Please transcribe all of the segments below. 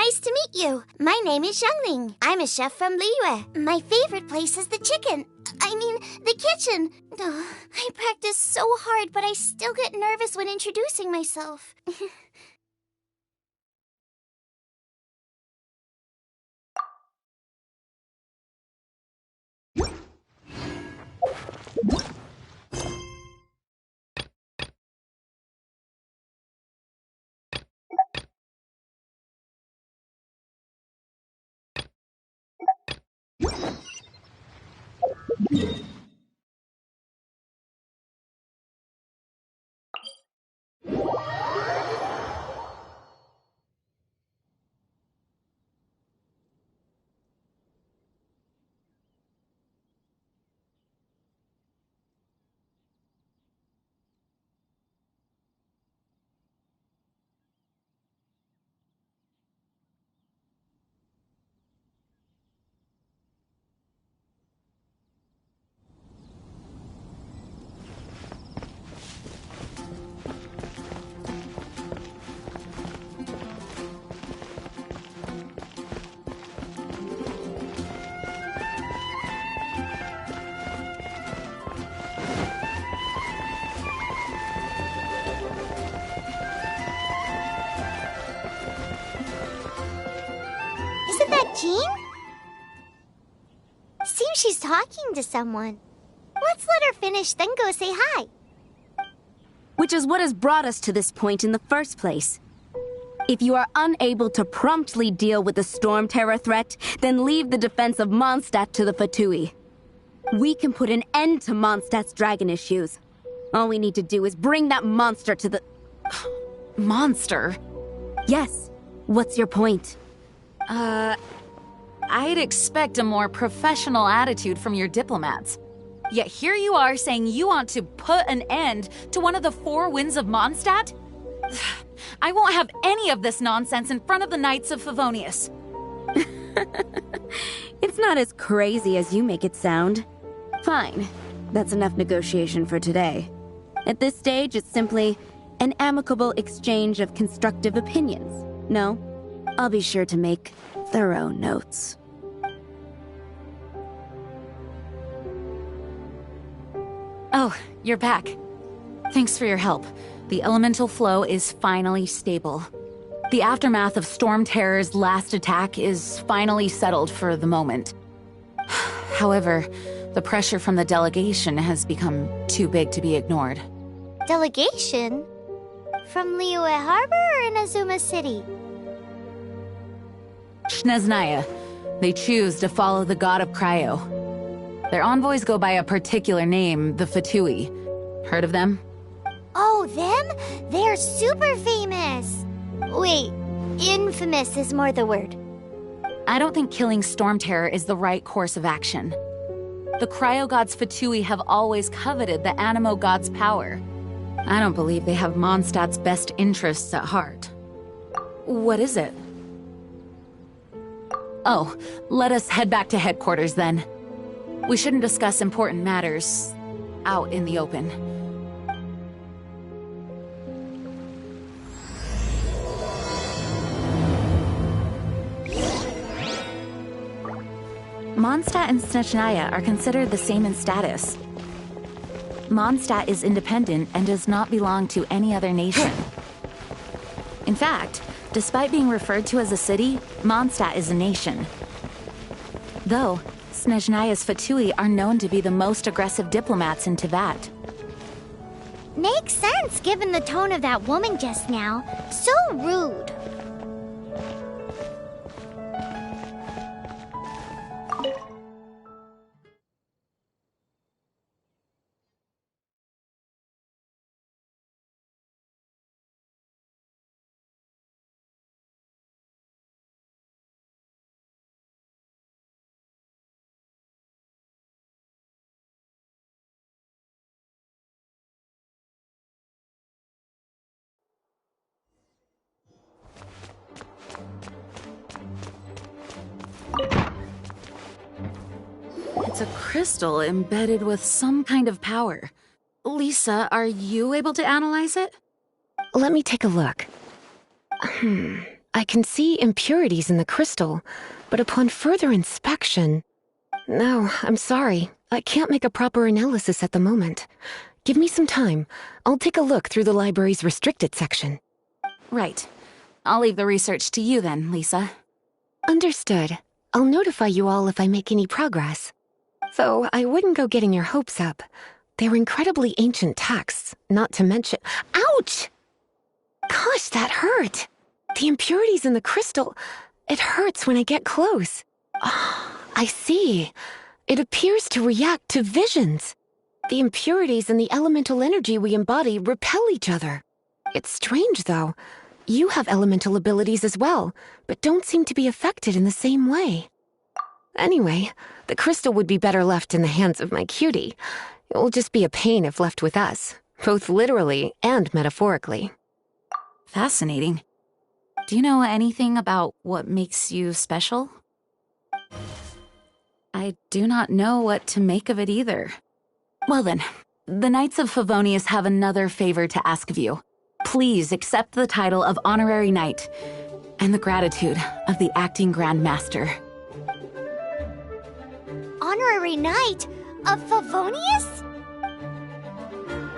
Nice to meet you. My name is Xiangling. I'm a chef from Liyue. My favorite place is the the kitchen. I practice so hard, but I still get nervous when introducing myself. Isn't that Jean? Seems she's talking to someone. Let's let her finish, then go say hi. Which is what has brought us to this point in the first place. If you are unable to promptly deal with the Storm Terror threat, then leave the defense of Mondstadt to the Fatui. We can put an end to Mondstadt's dragon issues. All we need to do is bring that monster to the... Monster? Yes. What's your point? I'd expect a more professional attitude from your diplomats. Yet here you are saying you want to put an end to one of the four winds of Mondstadt? I won't have any of this nonsense in front of the Knights of Favonius. It's not as crazy as you make it sound. Fine. That's enough negotiation for today. At this stage, it's simply an amicable exchange of constructive opinions. No? I'll be sure to make thorough notes. Oh, you're back. Thanks for your help. The elemental flow is finally stable. The aftermath of Storm Terror's last attack is finally settled for the moment. However, the pressure from the delegation has become too big to be ignored. Delegation? From Liyue Harbor or Inazuma City? Snezhnaya. They choose to follow the god of Cryo. Their envoys go by a particular name, the Fatui. Heard of them? Oh, them? They're super famous! Wait, infamous is more the word. I don't think killing Storm Terror is the right course of action. The Cryo gods Fatui have always coveted the Animo god's power. I don't believe they have Mondstadt's best interests at heart. What is it? Oh, let us head back to headquarters then. We shouldn't discuss important matters out in the open. Mondstadt and Snezhnaya are considered the same in status. Mondstadt is independent and does not belong to any other nation. In fact, despite being referred to as a city, Mondstadt is a nation. Though, Snezhnaya's Fatui are known to be the most aggressive diplomats in Teyvat. Makes sense given the tone of that woman just now. So rude. It's a crystal embedded with some kind of power. Lisa, are you able to analyze it? Let me take a look. I can see impurities in the crystal, but upon further inspection... No, I'm sorry. I can't make a proper analysis at the moment. Give me some time. I'll take a look through the library's restricted section. Right. I'll leave the research to you then, Lisa. Understood. I'll notify you all if I make any progress. Though I wouldn't go getting your hopes up. They're incredibly ancient texts, not to mention... Ouch! Gosh, that hurt! The impurities in the crystal... It hurts when I get close. Oh, I see. It appears to react to visions. The impurities and the elemental energy we embody repel each other. It's strange, though. You have elemental abilities as well, but don't seem to be affected in the same way. Anyway, the crystal would be better left in the hands of my cutie. It will just be a pain if left with us, both literally and metaphorically. Fascinating. Do you know anything about what makes you special? I do not know what to make of it either. Well then, the Knights of Favonius have another favor to ask of you. Please accept the title of Honorary Knight and the gratitude of the Acting Grand Master. Honorary Knight of Favonius?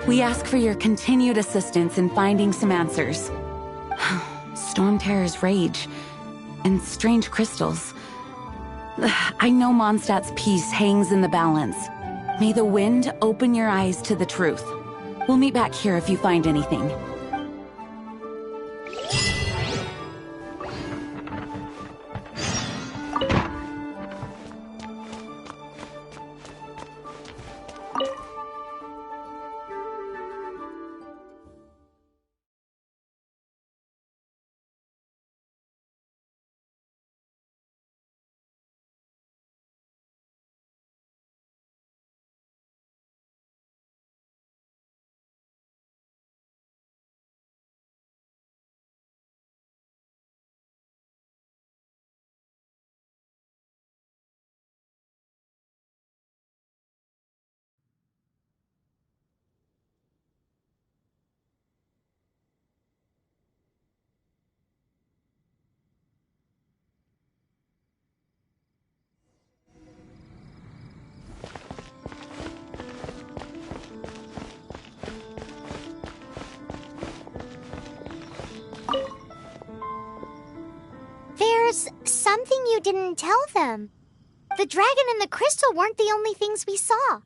We ask for your continued assistance in finding some answers. Storm Terror's rage and strange crystals. I know Mondstadt's peace hangs in the balance. May the wind open your eyes to the truth. We'll meet back here if you find anything. There's something you didn't tell them. The dragon and the crystal weren't the only things we saw.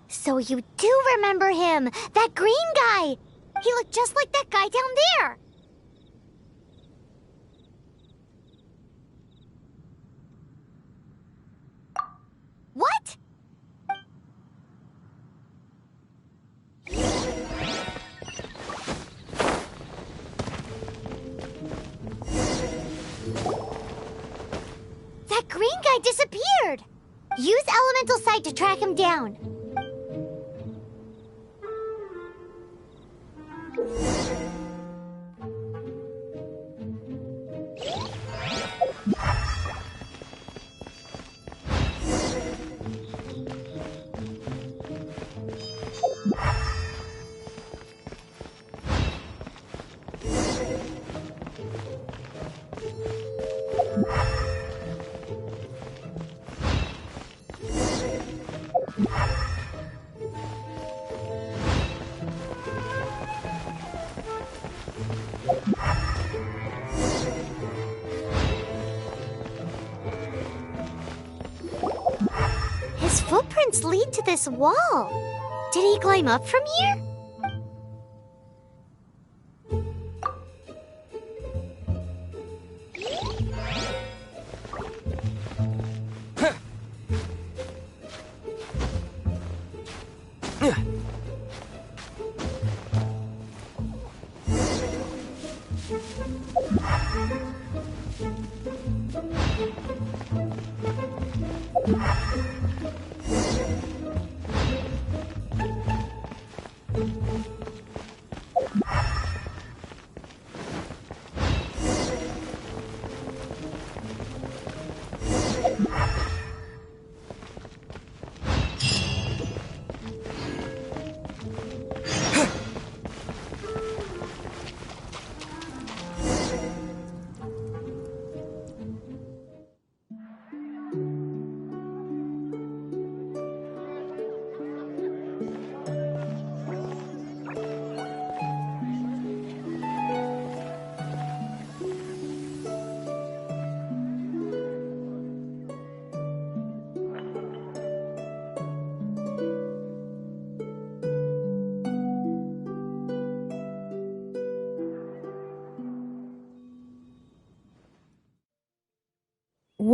So you do remember him, that green guy. He looked just like that guy down there. What? That green guy disappeared. Use elemental sight to track him down. His footprints lead to this wall. Did he climb up from here?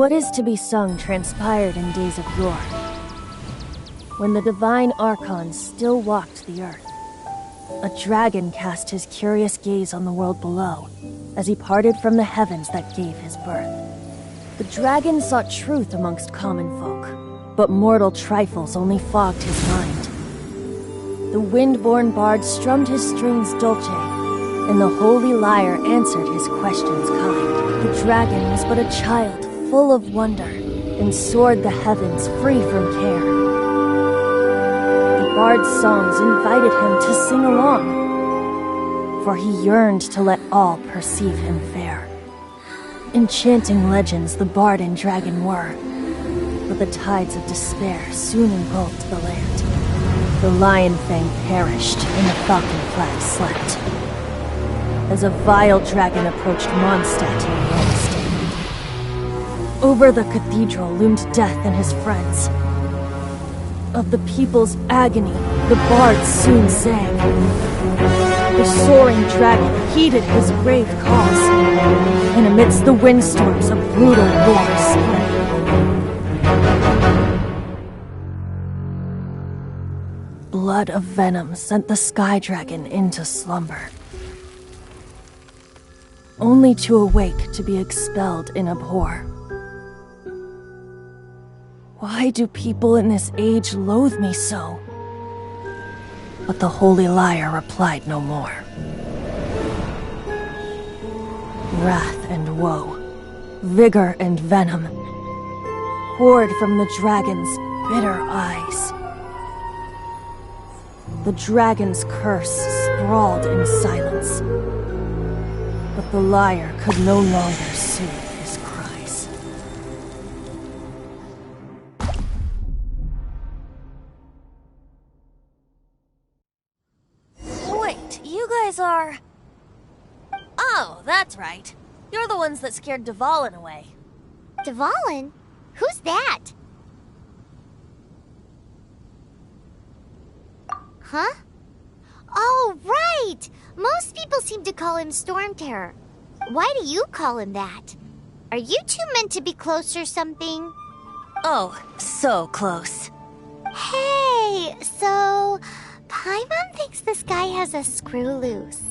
What is to be sung transpired in days of yore, when the divine archons still walked the earth. A dragon cast his curious gaze on the world below, as he parted from the heavens that gave his birth. The dragon sought truth amongst common folk, but mortal trifles only fogged his mind. The wind-born bard strummed his strings dolce, and the holy lyre answered his questions kind. The dragon was but a child full of wonder, and soared the heavens free from care. The bard's songs invited him to sing along, for he yearned to let all perceive him fair. Enchanting legends the bard and dragon were, but the tides of despair soon engulfed the land. The lion fang perished, and the falcon flag slept, as a vile dragon approached Mondstadt in a low state. Over the cathedral loomed death and his friends. Of the people's agony, the bard soon sang. The soaring dragon heeded his brave calls, and amidst the windstorms a brutal roar sprang. Blood of venom sent the sky dragon into slumber, only to awake to be expelled in abhor. Why do people in this age loathe me so? But the holy lyre replied no more. Wrath and woe, vigor and venom, poured from the dragon's bitter eyes. The dragon's curse sprawled in silence, but the lyre could no longer soothe his cries. Wait, you guys are... Oh, that's right. You're the ones that scared Dvalin away. Dvalin? Who's that? Huh? Oh, right! Most people seem to call him Storm Terror. Why do you call him that? Are you two meant to be close or something? Oh, so close. Hey, so... Paimon thinks this guy has a screw loose.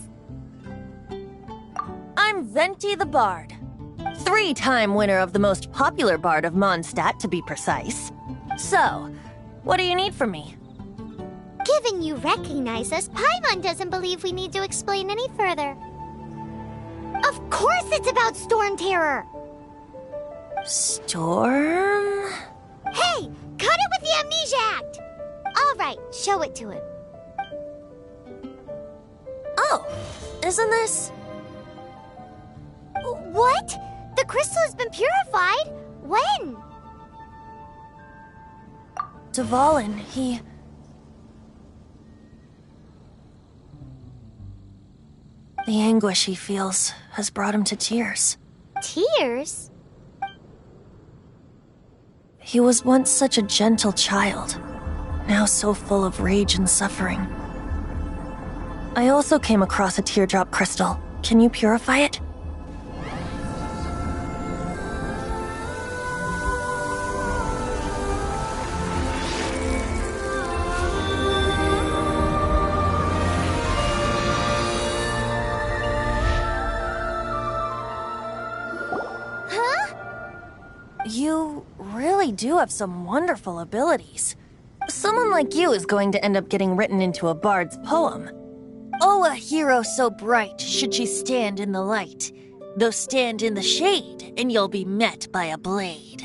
I'm Venti the Bard. 3-time winner of the most popular bard of Mondstadt, to be precise. So, what do you need from me? Given you recognize us, Paimon doesn't believe we need to explain any further. Of course it's about Storm Terror! Storm? Hey! Cut it with the Amnesia Act! Alright, show it to him. Oh, isn't this... What? The crystal has been purified? When? Dvalin, he... The anguish he feels has brought him to tears. Tears? He was once such a gentle child, now so full of rage and suffering. I also came across a teardrop crystal. Can you purify it? You really do have some wonderful abilities. Someone like you is going to end up getting written into a bard's poem. Oh, a hero so bright should she stand in the light, though stand in the shade, and you'll be met by a blade.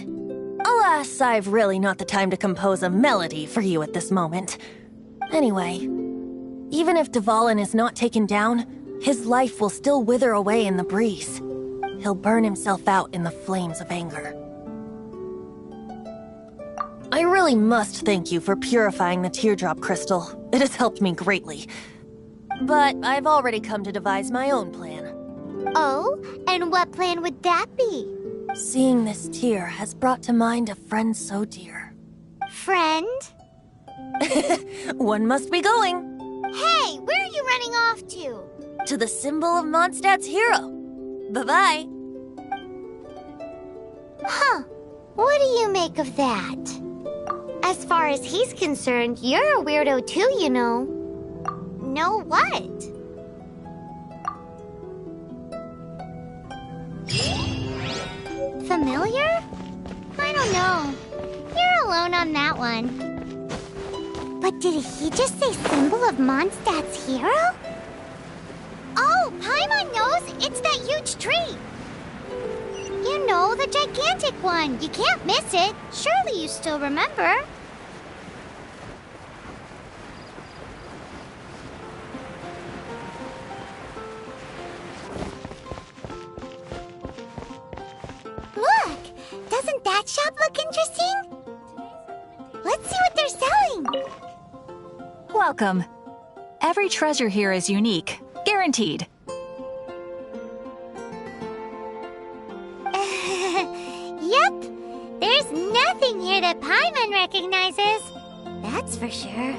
Alas, I've really not the time to compose a melody for you at this moment. Anyway, even if Dvalin is not taken down, his life will still wither away in the breeze. He'll burn himself out in the flames of anger. I really must thank you for purifying the teardrop crystal. It has helped me greatly. But I've already come to devise my own plan. Oh? And what plan would that be? Seeing this tear has brought to mind a friend so dear. Friend? One must be going. Hey, where are you running off to? To the symbol of Mondstadt's hero. Bye-bye. Huh. What do you make of that? As far as he's concerned, you're a weirdo too, you know. Know what? Familiar? I don't know. You're alone on that one. But did he just say symbol of Mondstadt's hero? Oh, Paimon knows! It's that huge tree! You know, the gigantic one. You can't miss it. Surely you still remember. Look! Doesn't that shop look interesting? Let's see what they're selling. Welcome. Every treasure here is unique. Guaranteed. Yep. There's nothing here that Paimon recognizes. That's for sure.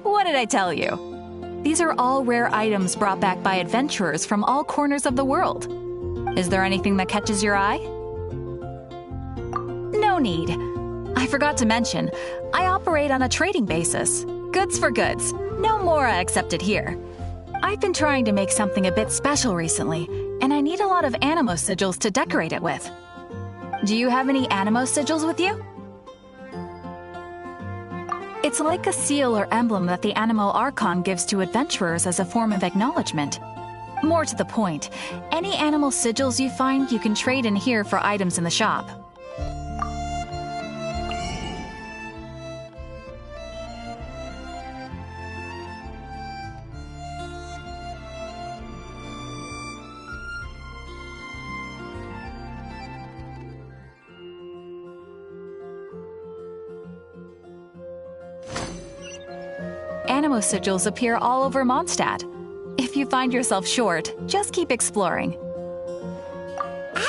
What did I tell you? These are all rare items brought back by adventurers from all corners of the world. Is there anything that catches your eye? No need. I forgot to mention, I operate on a trading basis. Goods for goods. No Mora accepted here. I've been trying to make something a bit special recently, and I need a lot of animo sigils to decorate it with. Do you have any animo sigils with you? It's like a seal or emblem that the Animo Archon gives to adventurers as a form of acknowledgement. More to the point, any animal sigils you find you can trade in here for items in the shop. Animo sigils appear all over Mondstadt. If you find yourself short, just keep exploring.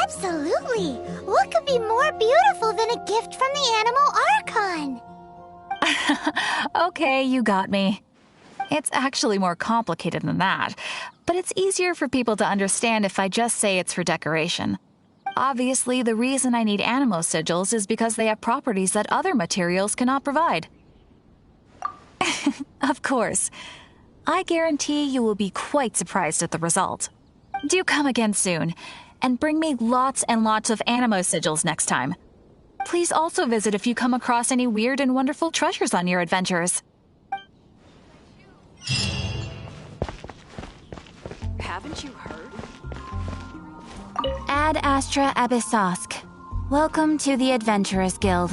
Absolutely. What could be more beautiful than a gift from the Animo Archon? Okay, you got me. It's actually more complicated than that, but it's easier for people to understand if I just say it's for decoration. Obviously, the reason I need animo sigils is because they have properties that other materials cannot provide. Of course. I guarantee you will be quite surprised at the result. Do come again soon, and bring me lots and lots of animo sigils next time. Please also visit if you come across any weird and wonderful treasures on your adventures. Haven't you heard? Ad Astra Abyssosk. Welcome to the Adventurers Guild.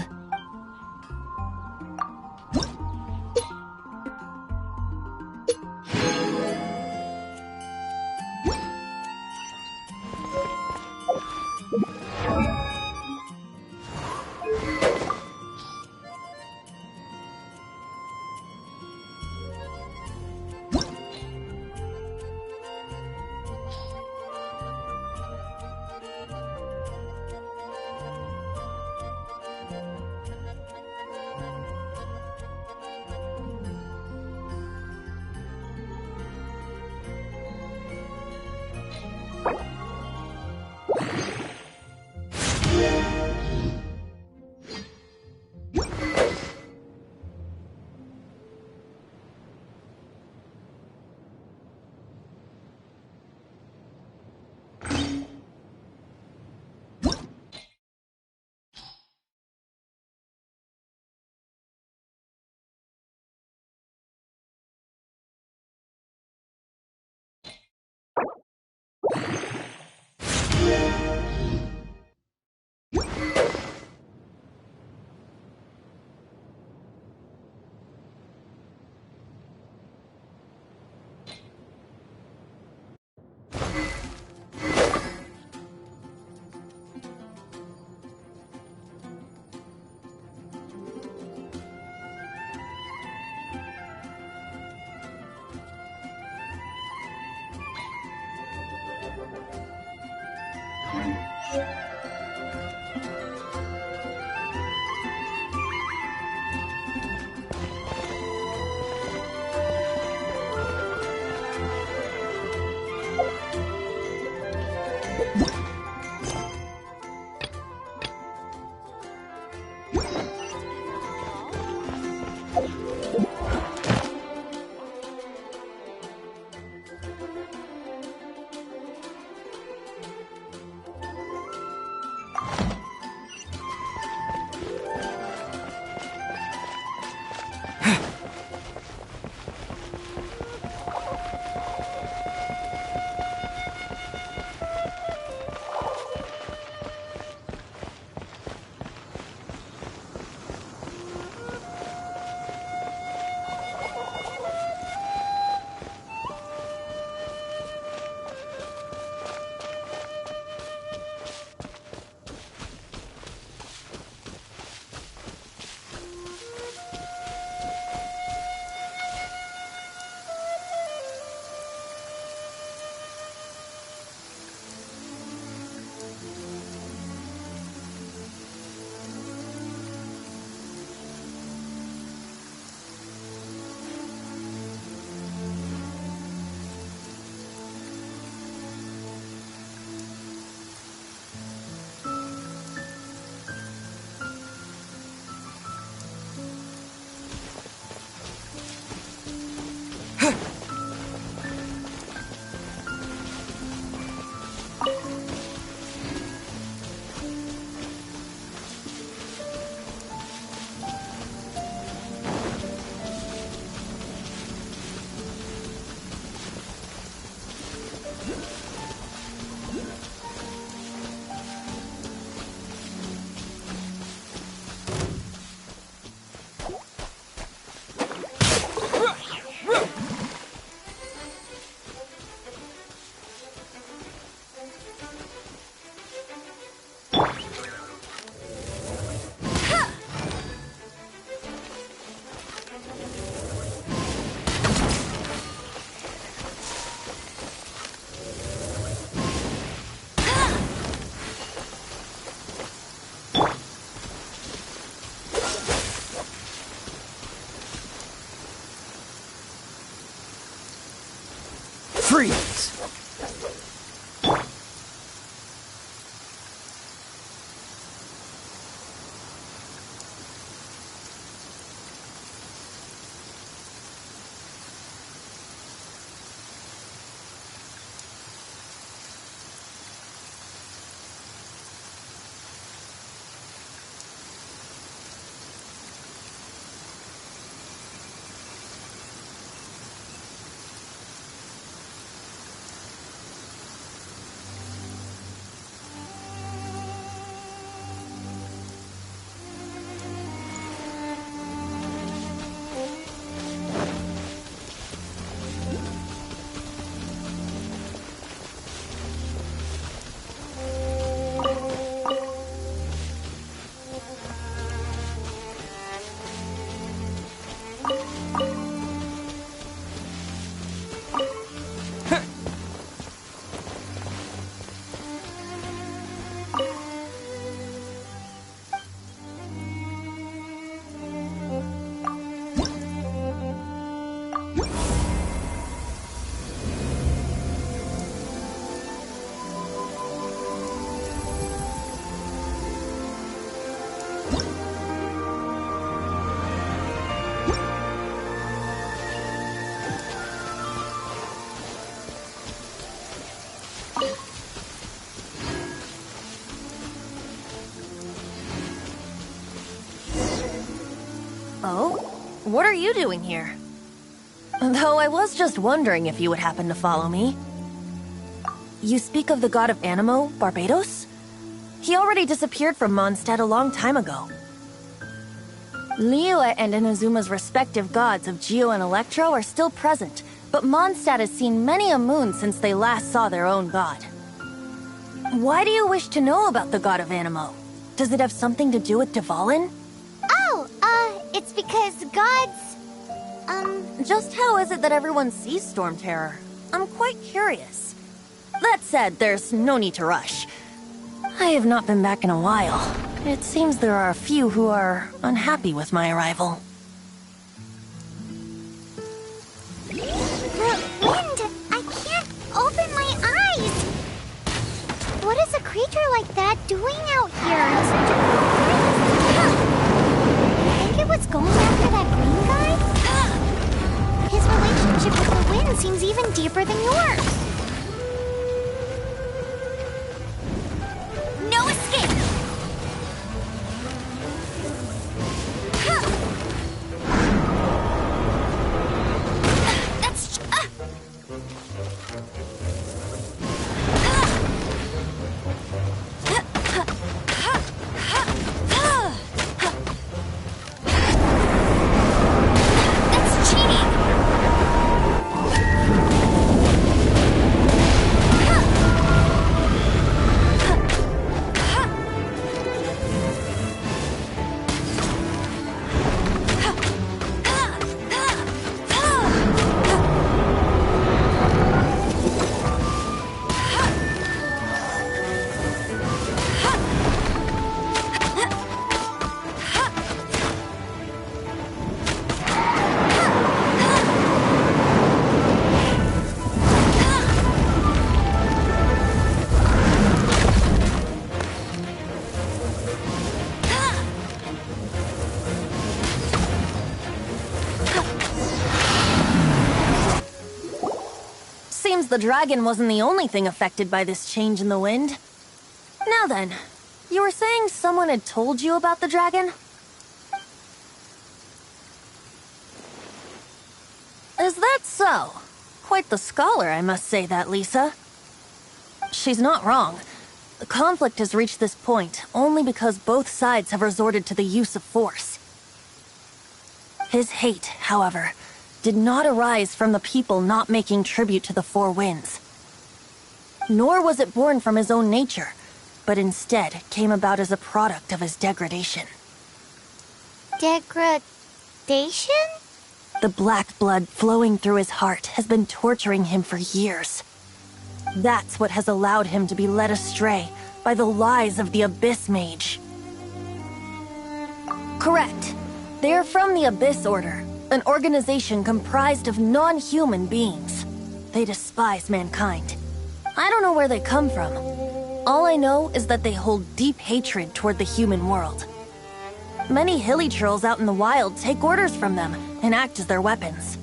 Freeze! Oh? What are you doing here? Though I was just wondering if you would happen to follow me. You speak of the god of Animo, Barbados? He already disappeared from Mondstadt a long time ago. Liyue and Inazuma's respective gods of Geo and Electro are still present, but Mondstadt has seen many a moon since they last saw their own god. Why do you wish to know about the god of Animo? Does it have something to do with Dvalin? It's because gods... Just how is it that everyone sees Storm Terror? I'm quite curious. That said, there's no need to rush. I have not been back in a while. It seems there are a few who are unhappy with my arrival. The wind! I can't open my eyes! What is a creature like that doing out here? I think it was going after that green dragon seems even deeper than yours. No escape! That's... That's cheating! Seems the dragon wasn't the only thing affected by this change in the wind. Now then, you were saying someone had told you about the dragon? Is that so? Quite the scholar, I must say that, Lisa. She's not wrong. The conflict has reached this point only because both sides have resorted to the use of force. His hate, however, did not arise from the people not making tribute to the Four Winds. Nor was it born from his own nature, but instead came about as a product of his degradation. Degradation? The black blood flowing through his heart has been torturing him for years. That's what has allowed him to be led astray by the lies of the Abyss Mage. Correct. They are from the Abyss Order, an organization comprised of non-human beings. They despise mankind. I don't know where they come from. All I know is that they hold deep hatred toward the human world. Many hilly trolls out in the wild take orders from them and act as their weapons.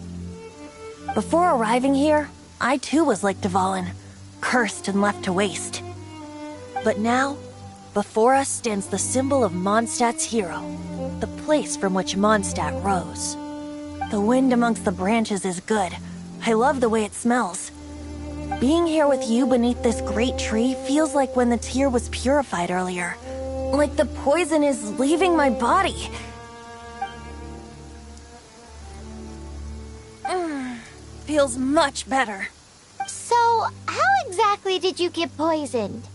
Before arriving here, I too was like Dvalin, cursed and left to waste. But now, before us stands the symbol of Mondstadt's hero, the place from which Mondstadt rose. The wind amongst the branches is good. I love the way it smells. Being here with you beneath this great tree feels like when the tear was purified earlier. Like the poison is leaving my body. Feels much better. So, how exactly did you get poisoned?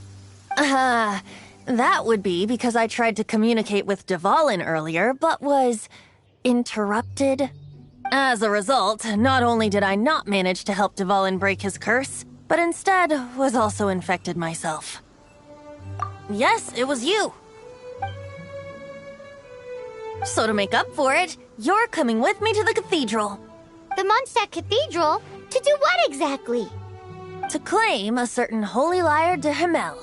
That would be because I tried to communicate with Dvalin earlier, but was interrupted. As a result, not only did I not manage to help Dvalin break his curse, but instead was also infected myself. Yes, it was you. So to make up for it, you're coming with me to the cathedral. The Mondstadt Cathedral? To do what exactly? To claim a certain holy lyre de Himmel.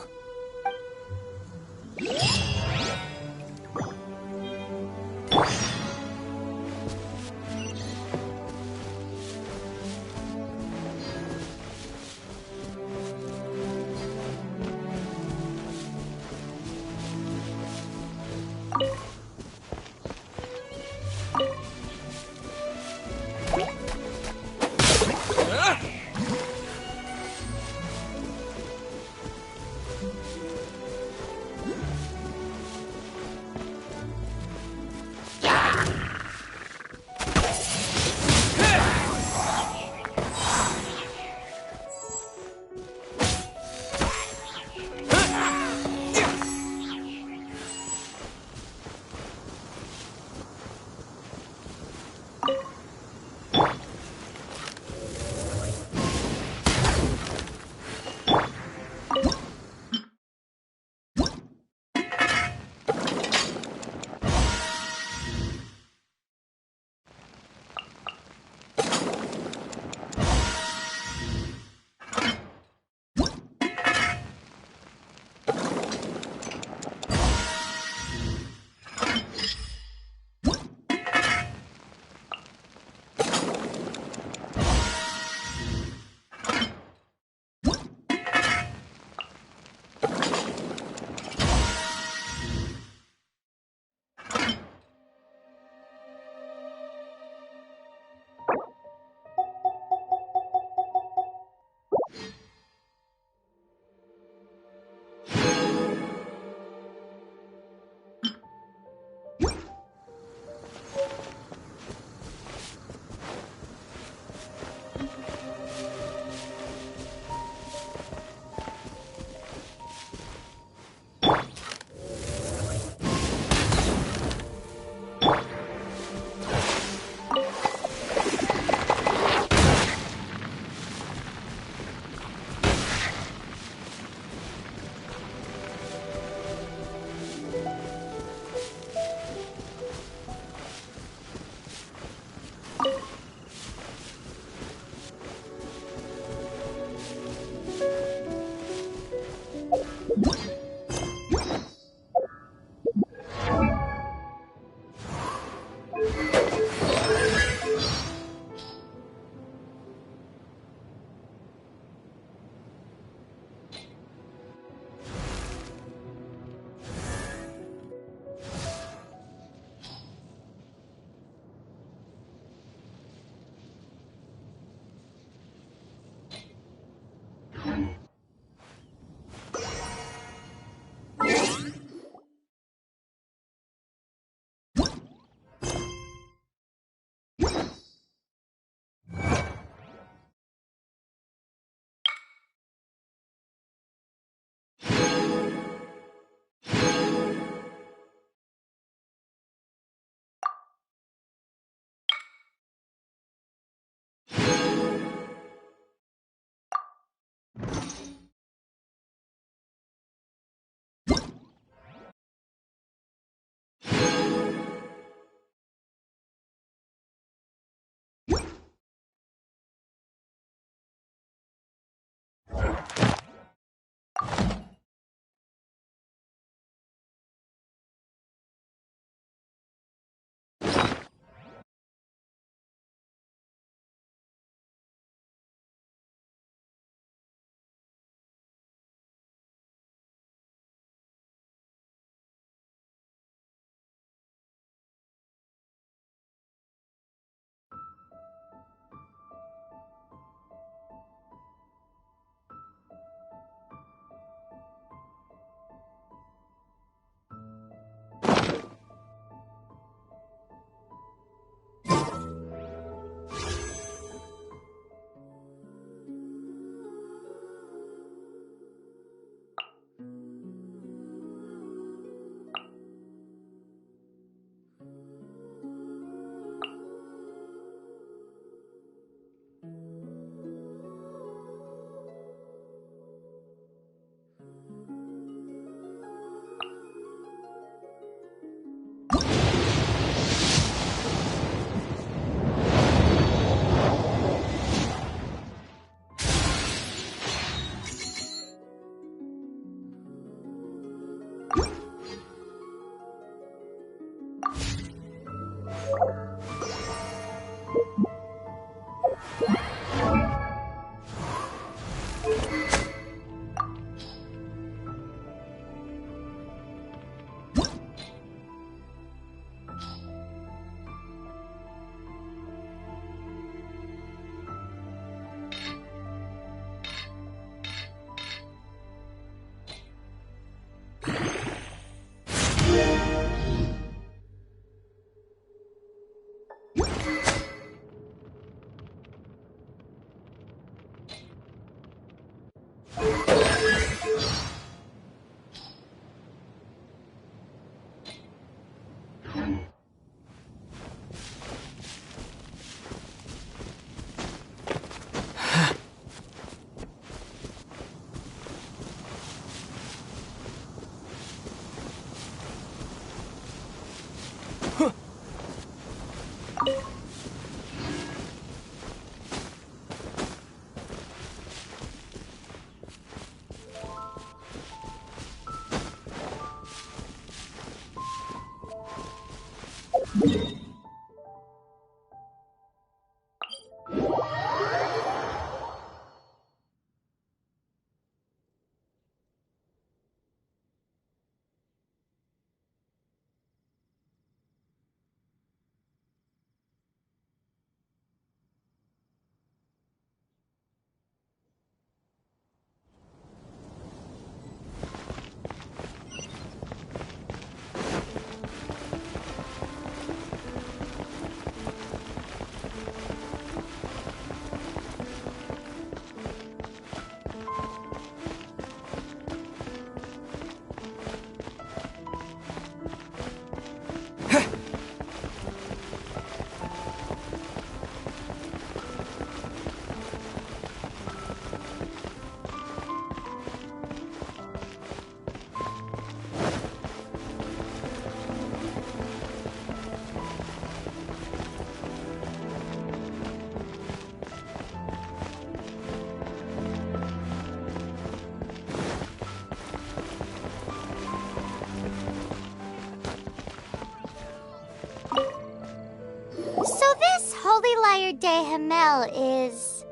This Holy Lyre de Himmel is...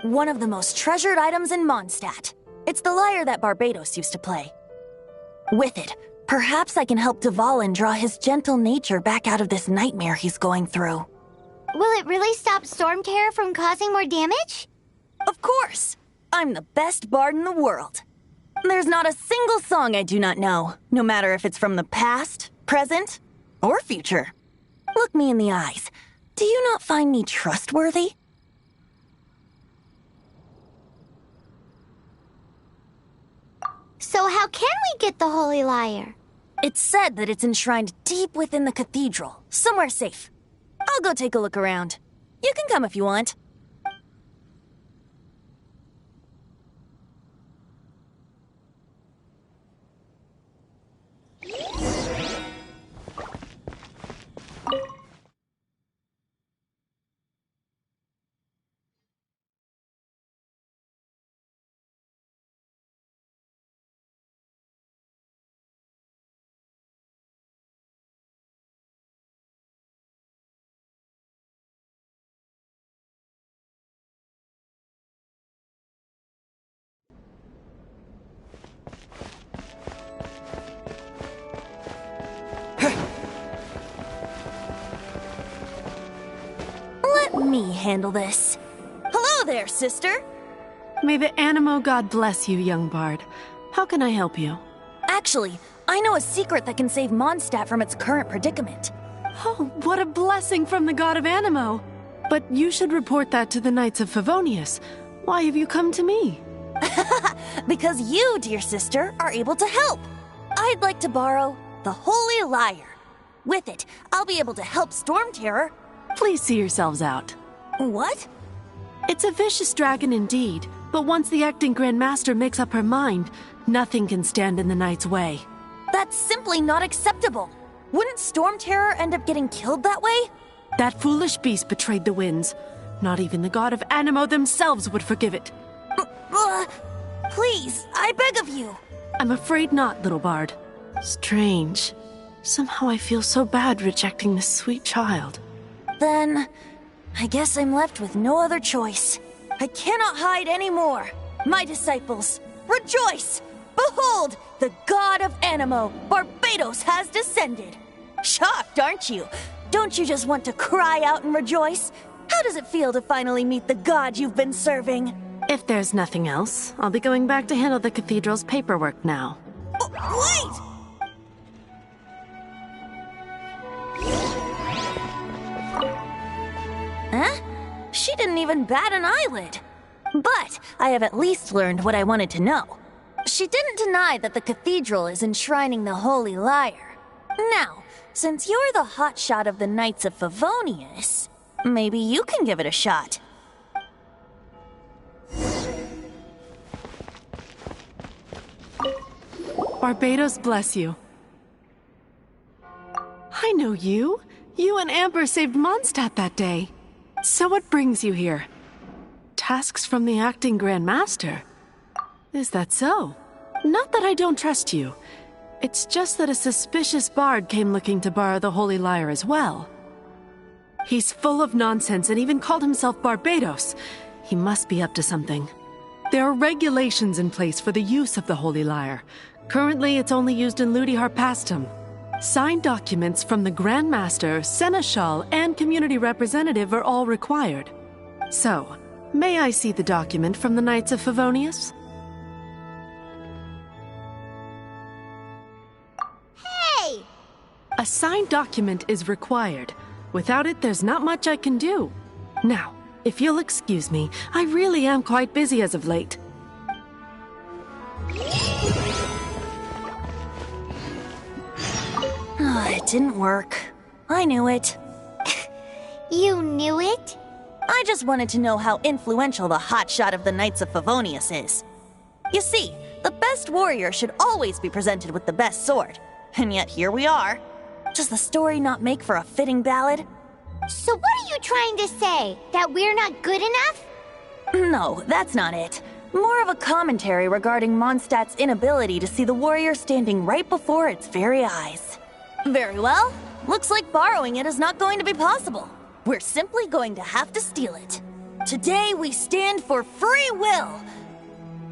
one of the most treasured items in Mondstadt. It's the lyre that Barbados used to play. With it, perhaps I can help Dvalin draw his gentle nature back out of this nightmare he's going through. Will it really stop Storm Terror from causing more damage? Of course! I'm the best bard in the world. There's not a single song I do not know, no matter if it's from the past, present, or future. Look me in the eyes. Do you not find me trustworthy? So how can we get the Holy Lyre? It's said that it's enshrined deep within the cathedral, somewhere safe. I'll go take a look around. You can come if you want. Let me handle this. Hello there, sister! May the Animo God bless you, young bard. How can I help you? Actually, I know a secret that can save Mondstadt from its current predicament. Oh, what a blessing from the god of Animo! But you should report that to the Knights of Favonius. Why have you come to me? Because you, dear sister, are able to help. I'd like to borrow the Holy Lyre. With it, I'll be able to help Storm Terror. Please see yourselves out. What? It's a vicious dragon indeed, but once the acting Grand Master makes up her mind, nothing can stand in the Knight's way. That's simply not acceptable. Wouldn't Storm Terror end up getting killed that way? That foolish beast betrayed the winds. Not even the god of Animo themselves would forgive it. Please, I beg of you. I'm afraid not, little bard. Strange. Somehow I feel so bad rejecting this sweet child. Then, I guess I'm left with no other choice. I cannot hide anymore. My disciples, rejoice! Behold, the god of Animo, Barbados, has descended. Shocked, aren't you? Don't you just want to cry out and rejoice? How does it feel to finally meet the god you've been serving? If there's nothing else, I'll be going back to handle the cathedral's paperwork now. Wait! Huh? She didn't even bat an eyelid. But I have at least learned what I wanted to know. She didn't deny that the cathedral is enshrining the Holy Lyre. Now, since you're the hotshot of the Knights of Favonius, maybe you can give it a shot. Barbados bless you. I know you. You and Amber saved Mondstadt that day. So what brings you here? Tasks from the acting Grand Master? Is that so? Not that I don't trust you. It's just that a suspicious bard came looking to borrow the Holy Lyre as well. He's full of nonsense and even called himself Barbados. He must be up to something. There are regulations in place for the use of the Holy Lyre. Currently, it's only used in Ludi Harpastum. Signed documents from the Grand Master, Seneschal, and Community Representative are all required. So, may I see the document from the Knights of Favonius? Hey! A signed document is required. Without it, there's not much I can do. Now, if you'll excuse me, I really am quite busy as of late. It didn't work. I knew it. You knew it? I just wanted to know how influential the hotshot of the Knights of Favonius is. You see, the best warrior should always be presented with the best sword. And yet here we are. Does the story not make for a fitting ballad? So what are you trying to say? That we're not good enough? No, that's not it. More of a commentary regarding Mondstadt's inability to see the warrior standing right before its very eyes. Very well. Looks like borrowing it is not going to be possible. We're simply going to have to steal it. Today we stand for free will.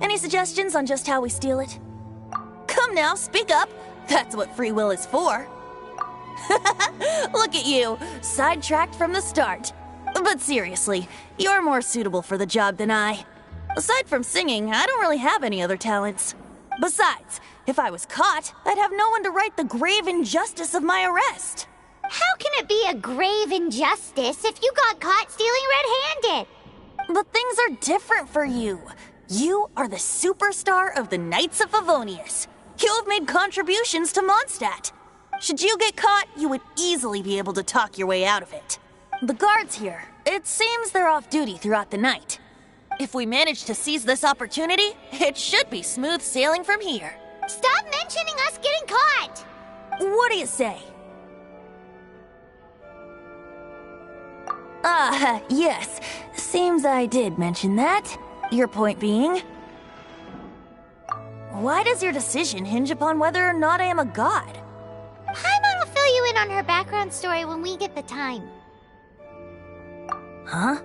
Any suggestions on just how we steal it? Come now, speak up. That's what free will is for. Look at you, sidetracked from the start. But seriously, you're more suitable for the job than I. Aside from singing, I don't really have any other talents. Besides, if I was caught, I'd have no one to right the grave injustice of my arrest. How can it be a grave injustice if you got caught stealing red-handed? But things are different for you. You are the superstar of the Knights of Favonius. You have made contributions to Mondstadt. Should you get caught, you would easily be able to talk your way out of it. The guards here, it seems they're off duty throughout the night. If we manage to seize this opportunity, it should be smooth sailing from here. Stop mentioning us getting caught! What do you say? Yes. Seems I did mention that. Your point being? Why does your decision hinge upon whether or not I am a god? Paimon will fill you in on her background story when we get the time. Huh?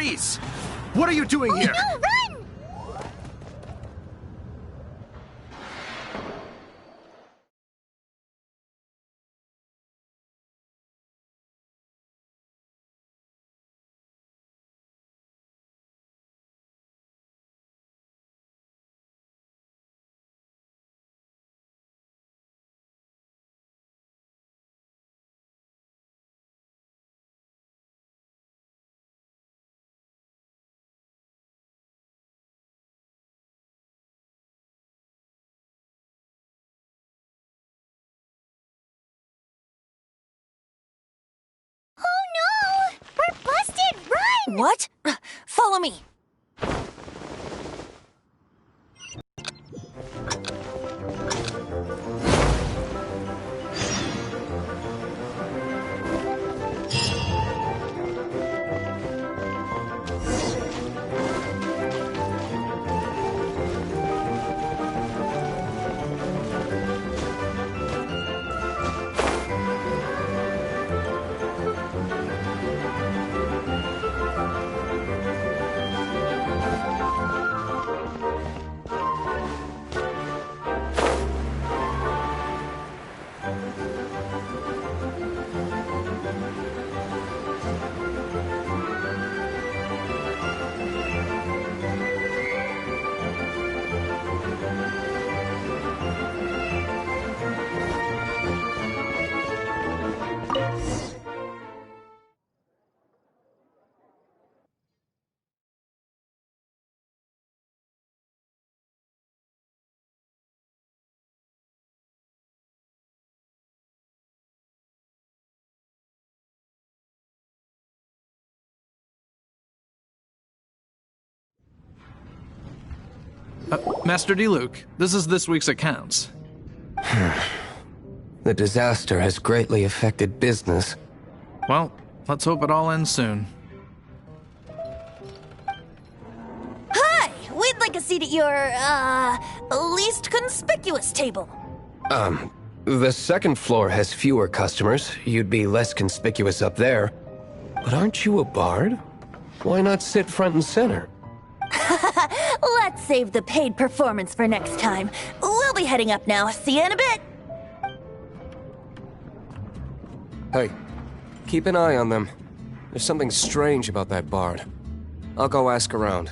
Freeze! What are you doing here? No, run! Oh no! We're busted! Run! What? Follow me. Master Diluc, this is this week's accounts. The disaster has greatly affected business. Well, let's hope it all ends soon. Hi! We'd like a seat at your, least conspicuous table. The second floor has fewer customers. You'd be less conspicuous up there. But aren't you a bard? Why not sit front and center? Let's save the paid performance for next time. We'll be heading up now. See you in a bit. Hey, keep an eye on them. There's something strange about that bard. I'll go ask around.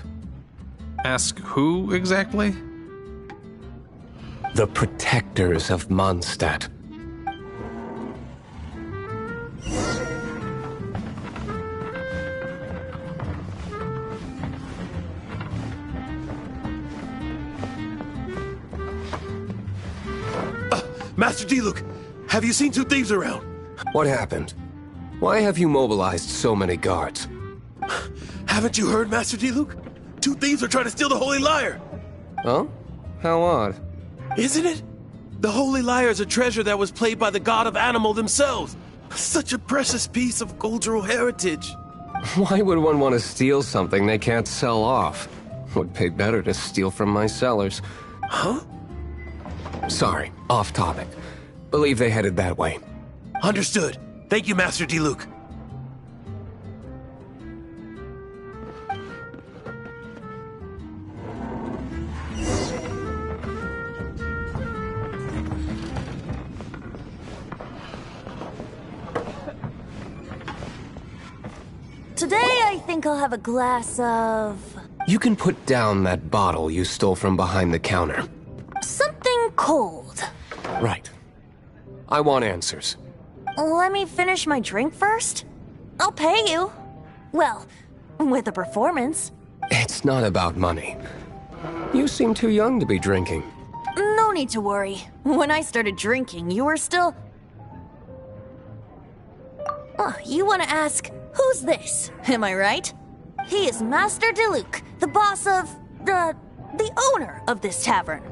Ask who exactly? The protectors of Mondstadt. Master Diluc, have you seen two thieves around? What happened? Why have you mobilized so many guards? Haven't you heard, Master Diluc? Two thieves are trying to steal the Holy Lyre. Huh? How odd. Isn't it? The Holy Lyre is a treasure that was played by the god of animal themselves. Such a precious piece of cultural heritage. Why would one want to steal something they can't sell off? Would pay better to steal from my sellers. Huh? Sorry, off topic. Believe they headed that way. Understood. Thank you, Master Diluc. Today, I think I'll have a glass of... You can put down that bottle you stole from behind the counter. something cold. Right. I want answers. Let me finish my drink first. I'll pay you. Well, with a performance. It's not about money. You seem too young to be drinking. No need to worry. When I started drinking, you were still... Oh, you want to ask, who's this? Am I right? He is Master Diluc, the boss of... the owner of this tavern.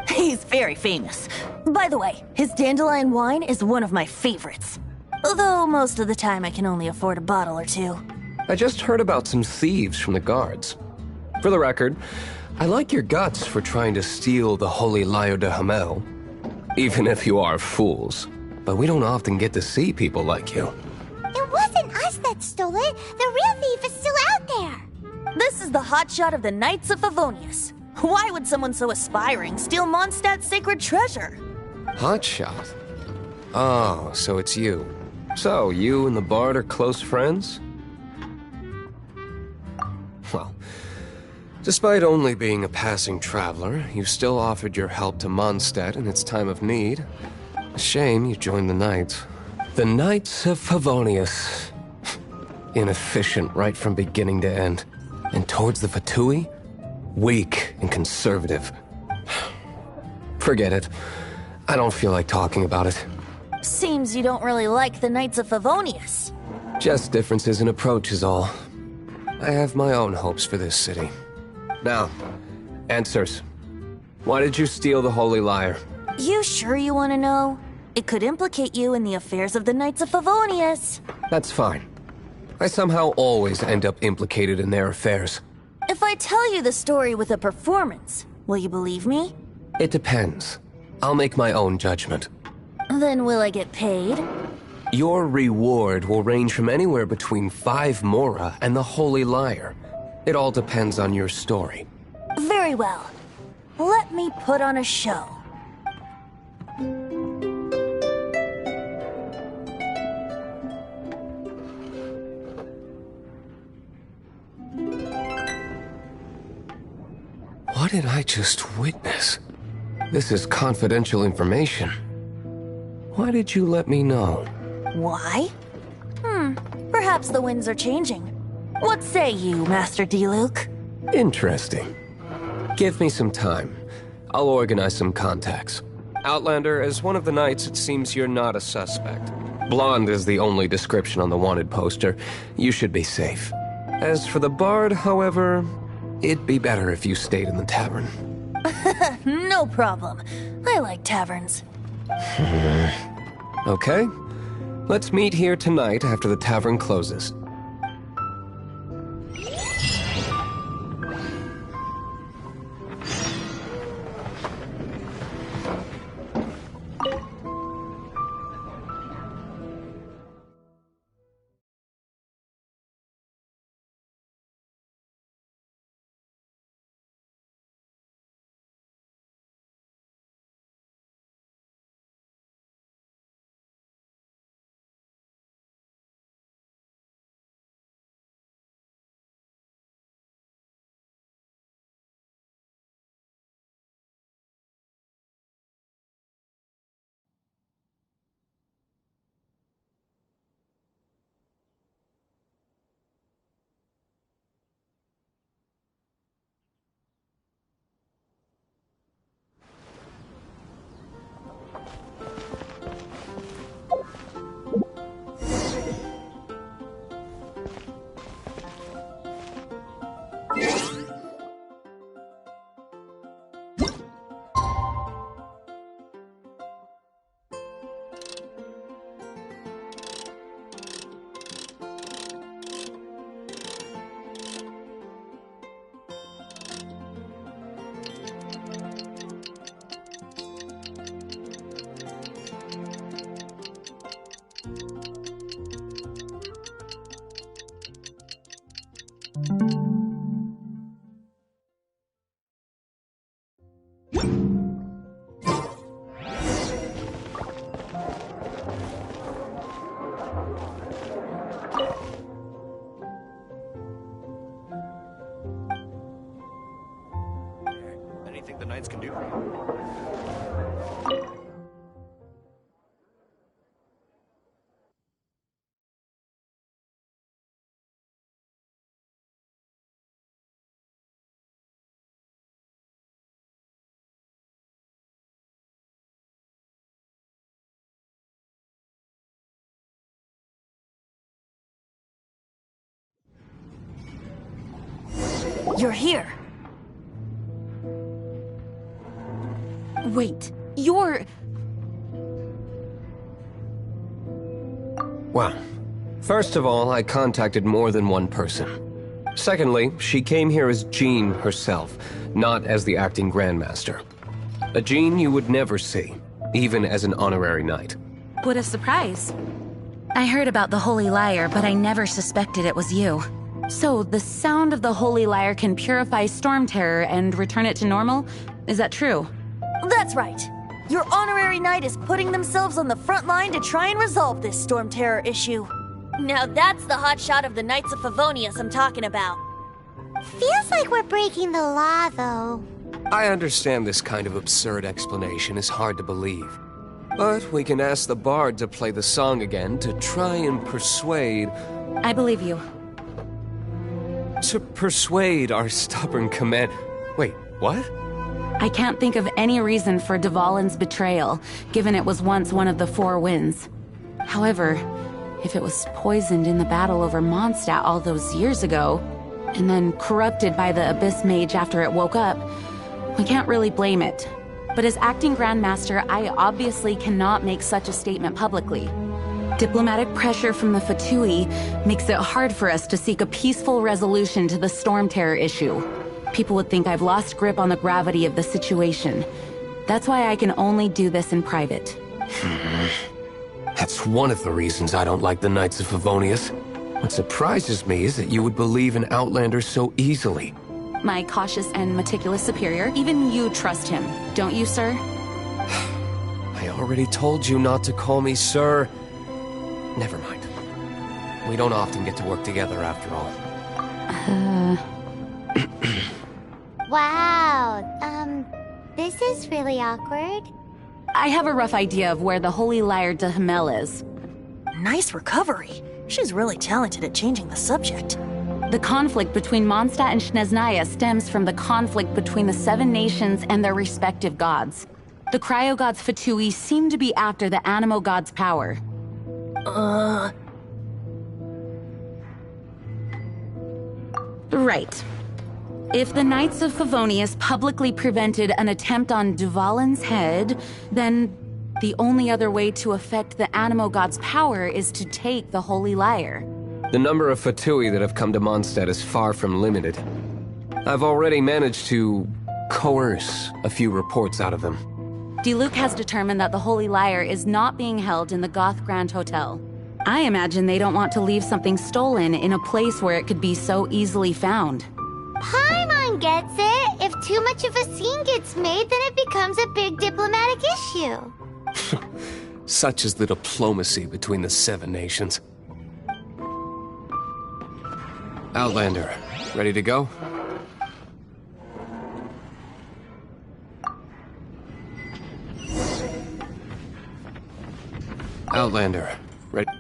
He's very famous. By the way, his dandelion wine is one of my favorites. Although most of the time I can only afford a bottle or two. I just heard about some thieves from the guards. For the record, I like your guts for trying to steal the Holy Lyre de Hamel. Even if you are fools. But we don't often get to see people like you. It wasn't us that stole it. The real thief is still out there. This is the hotshot of the Knights of Favonius. Why would someone so aspiring steal Mondstadt's sacred treasure? Hotshot? Oh, so it's you. So, you and the Bard are close friends? Well, despite only being a passing traveler, you still offered your help to Mondstadt in its time of need. A shame you joined the Knights. The Knights of Favonius. Inefficient right from beginning to end. And towards the Fatui? Weak and conservative. Forget it. I don't feel like talking about it. Seems you don't really like the Knights of Favonius. Just differences in approach is all. I have my own hopes for this city. Now, answers. Why did you steal the Holy Lyre? You sure you want to know? It could implicate you in the affairs of the Knights of Favonius. That's fine. I somehow always end up implicated in their affairs. If I tell you the story with a performance, will you believe me? It depends. I'll make my own judgment. Then will I get paid? Your reward will range from anywhere between 5 Mora and the Holy Lyre. It all depends on your story. Very well. Let me put on a show. What did I just witness? This is confidential information. Why did you let me know? Why? Perhaps the winds are changing. What say you, Master D-Luke? Interesting. Give me some time. I'll organize some contacts. Outlander, as one of the Knights, it seems you're not a suspect. Blonde is the only description on the wanted poster. You should be safe. As for the Bard, however, it'd be better if you stayed in the tavern. No problem. I like taverns. Okay. Let's meet here tonight after the tavern closes. Anything the Knights can do for you? You're here. Wait, you're... Well, first of all, I contacted more than one person. Secondly, she came here as Jean herself, not as the acting Grandmaster. A Jean you would never see, even as an honorary knight. What a surprise. I heard about the Holy Lyre, but I never suspected it was you. So, the sound of the Holy Lyre can purify Storm Terror and return it to normal? Is that true? That's right. Your honorary knight is putting themselves on the front line to try and resolve this Storm Terror issue. Now that's the hotshot of the Knights of Favonius I'm talking about. Feels like we're breaking the law, though. I understand this kind of absurd explanation is hard to believe. But we can ask the bard to play the song again to try and persuade... I believe you. To persuade our stubborn command... Wait, what? I can't think of any reason for Dvalin's betrayal, given it was once one of the Four Winds. However, if it was poisoned in the battle over Mondstadt all those years ago, and then corrupted by the Abyss Mage after it woke up, we can't really blame it. But as acting Grand Master, I obviously cannot make such a statement publicly. Diplomatic pressure from the Fatui makes it hard for us to seek a peaceful resolution to the Storm Terror issue. People would think I've lost grip on the gravity of the situation. That's why I can only do this in private. That's one of the reasons I don't like the Knights of Favonius. What surprises me is that you would believe in Outlander so easily. My cautious and meticulous superior, even you trust him, don't you, sir? I already told you not to call me sir. Never mind. We don't often get to work together after all. Wow, this is really awkward. I have a rough idea of where the Holy Lyre de Hamel is. Nice recovery. She's really talented at changing the subject. The conflict between Mondstadt and Snezhnaya stems from the conflict between the Seven Nations and their respective gods. The cryo-gods Fatui seem to be after the Animo god's power. Right. If the Knights of Favonius publicly prevented an attempt on Dvalin's head, then the only other way to affect the Animo god's power is to take the Holy Lyre. The number of Fatui that have come to Mondstadt is far from limited. I've already managed to coerce a few reports out of them. Diluc has determined that the Holy Lyre is not being held in the Goth Grand Hotel. I imagine they don't want to leave something stolen in a place where it could be so easily found. Paimon gets it. If too much of a scene gets made, then it becomes a big diplomatic issue. Such is the diplomacy between the Seven Nations. Outlander, ready to go? Outlander, ready?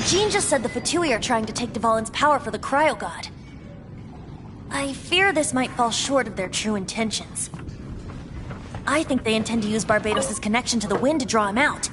Jean just said the Fatui are trying to take Dvalin's power for the Cryo God. I fear this might fall short of their true intentions. I think they intend to use Barbados' connection to the wind to draw him out.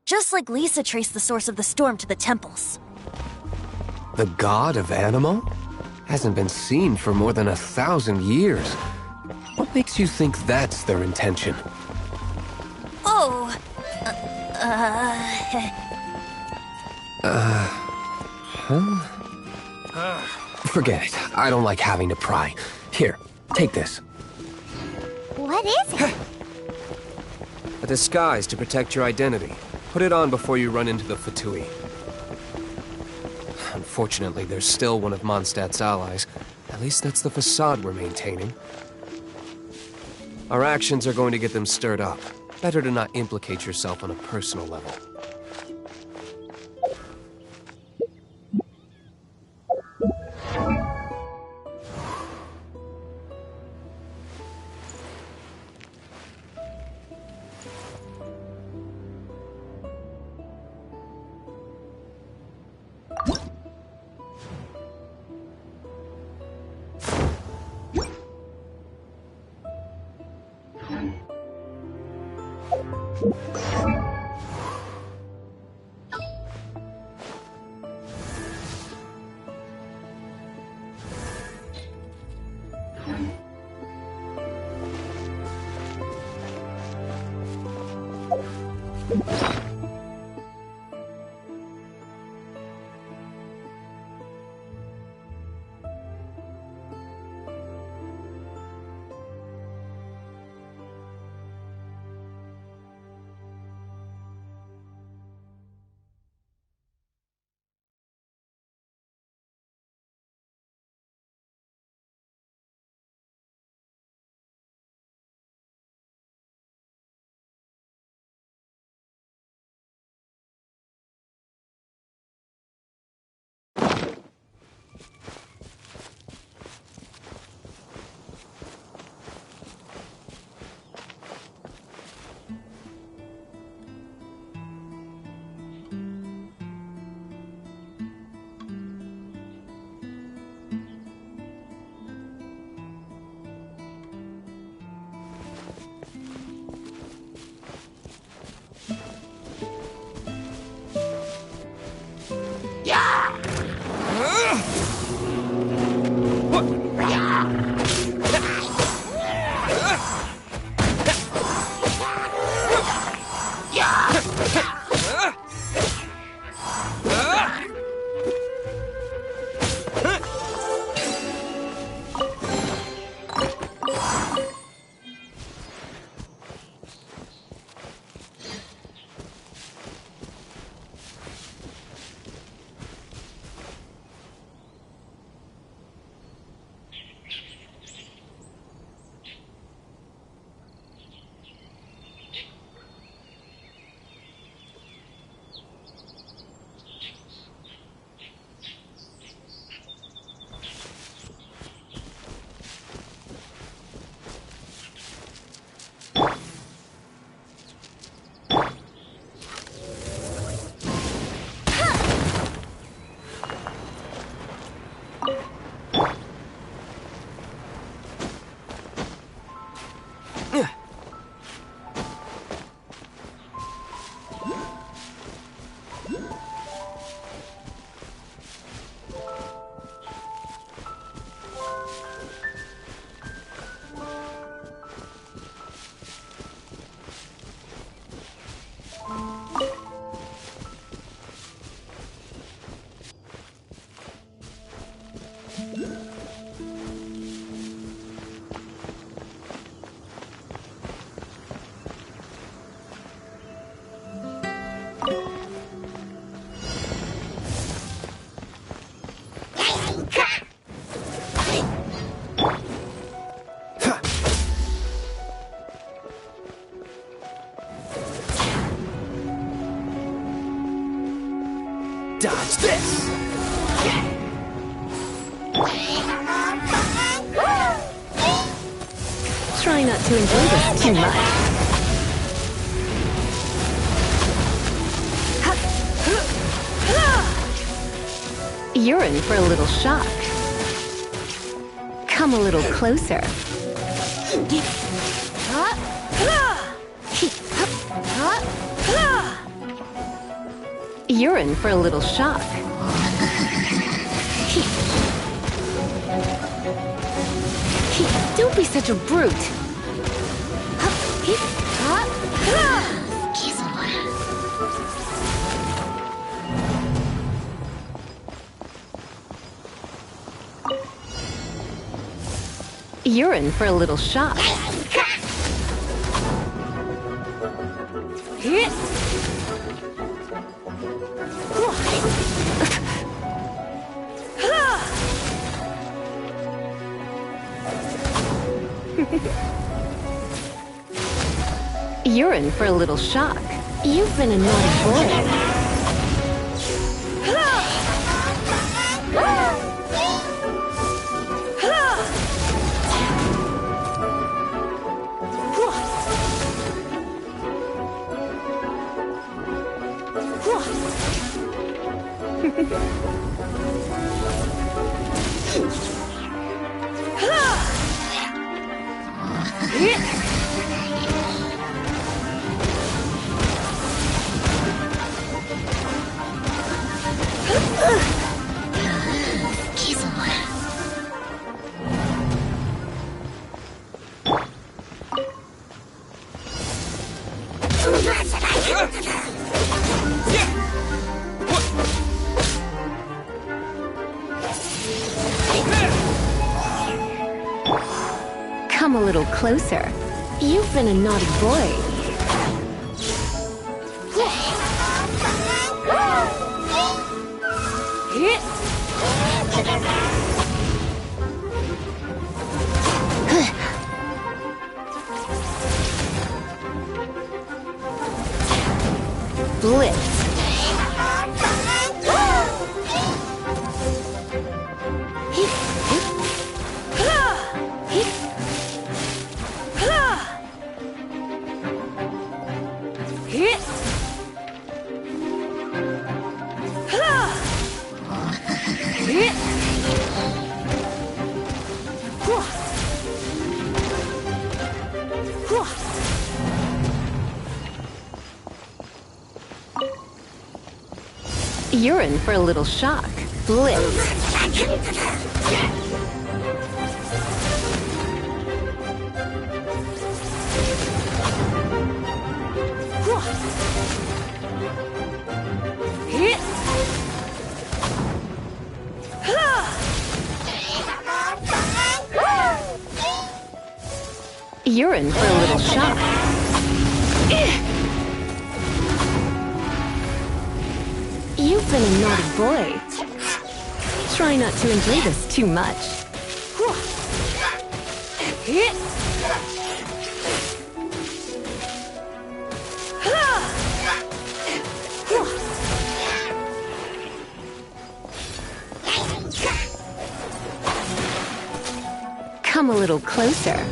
Just like Lisa traced the source of the storm to the temples. The god of Animo? Hasn't been seen for more than 1,000 years. What makes you think that's their intention? Oh... Forget it. I don't like having to pry. Here, take this. What is it? A disguise to protect your identity. Put it on before you run into the Fatui. Unfortunately, there's still one of Mondstadt's allies. At least that's the facade we're maintaining. Our actions are going to get them stirred up. Better to not implicate yourself on a personal level. Dodge this! Try not to enjoy this too much. You're in for a little shock. Come a little closer. You're in for a little shock. Don't be such a brute. You're in for a little shock. You're in for a little shock. You've been a naughty boy. Come a little closer. You've been a naughty boy. Blitz. You're in for a little shock. Blitz. You're in for a little shock. You've been a naughty boy. Try not to enjoy this too much. Come a little closer.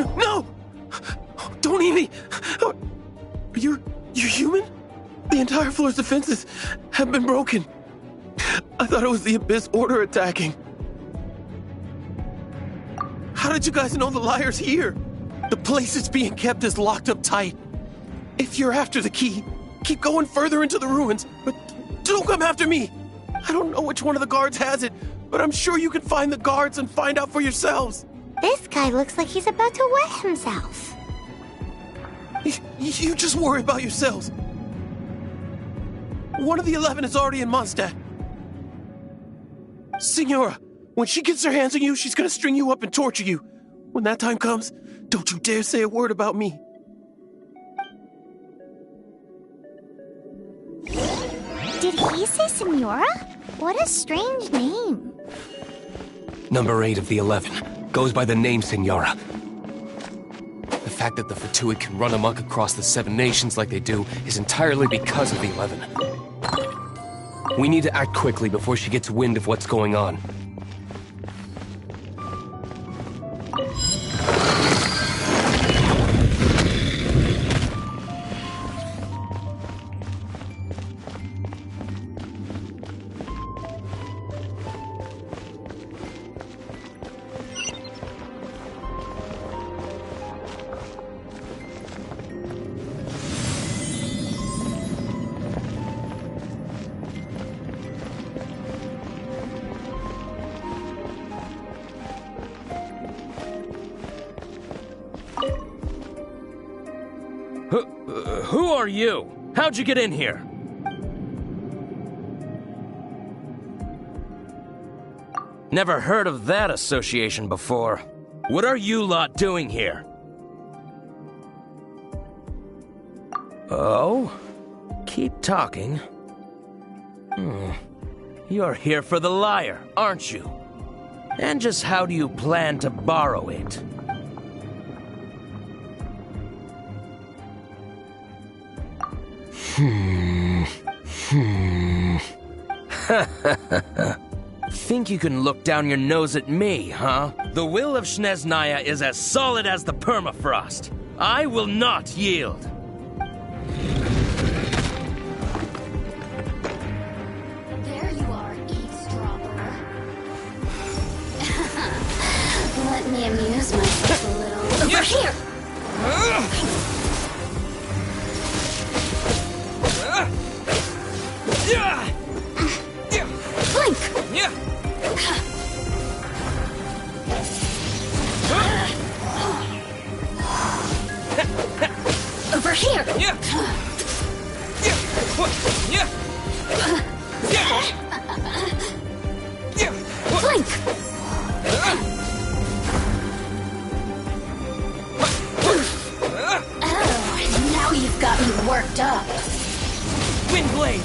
No! Don't eat me! You're human? The entire floor's defenses have been broken. I thought it was the Abyss Order attacking. How did you guys know the liar's here? The place it's being kept is locked up tight. If you're after the key, keep going further into the ruins, but don't come after me. I don't know which one of the guards has it, but I'm sure you can find the guards and find out for yourselves. This guy looks like he's about to wet himself. You just worry about yourselves. One of the 11 is already in Mondstadt. Signora, when she gets her hands on you, she's gonna string you up and torture you. When that time comes, don't you dare say a word about me. Did he say Senora? What a strange name. Number 8 of the 11 goes by the name Senora. The fact that the Fatui can run amok across the 7 nations like they do is entirely because of the 11. We need to act quickly before she gets wind of what's going on. Who are you? How'd you get in here? Never heard of that association before. What are you lot doing here? Oh? Keep talking. You're here for the lyre, aren't you? And just how do you plan to borrow it? Think you can look down your nose at me, huh? The will of Snezhnaya is as solid as the permafrost. I will not yield. There you are, eavesdropper. Let me amuse myself a little. Over here! Blink! Over here! Blink! Oh, now you've got me worked up. Windblade!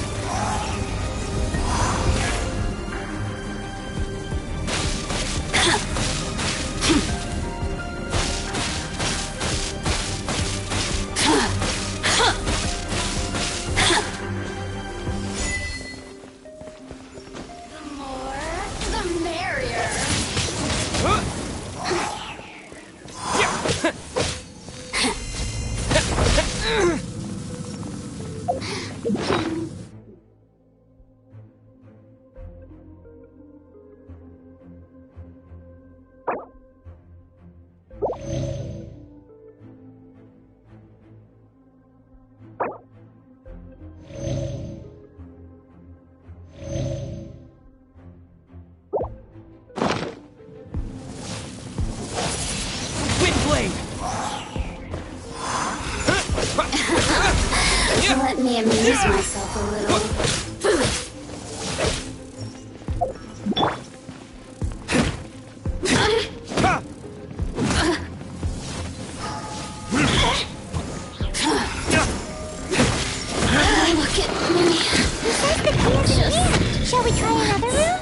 Let me amuse myself a little. Look at me. Besides the candy, shall we try another room?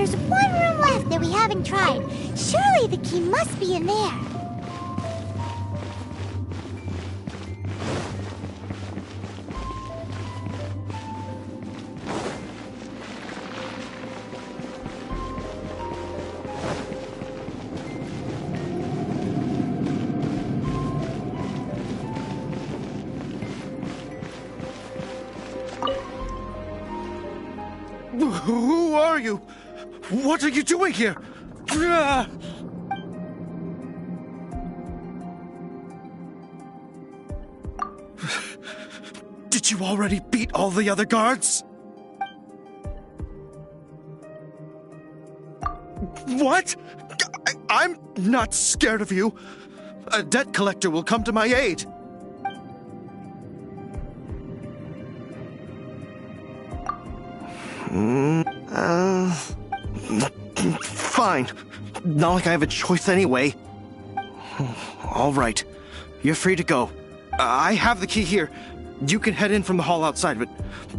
There's one room left that we haven't tried. Surely the key must be in there. Who are you? What are you doing here? Did you already beat all the other guards? What? I'm not scared of you. A debt collector will come to my aid. Fine. Not like I have a choice anyway. All right. You're free to go. I have the key here. You can head in from the hall outside, but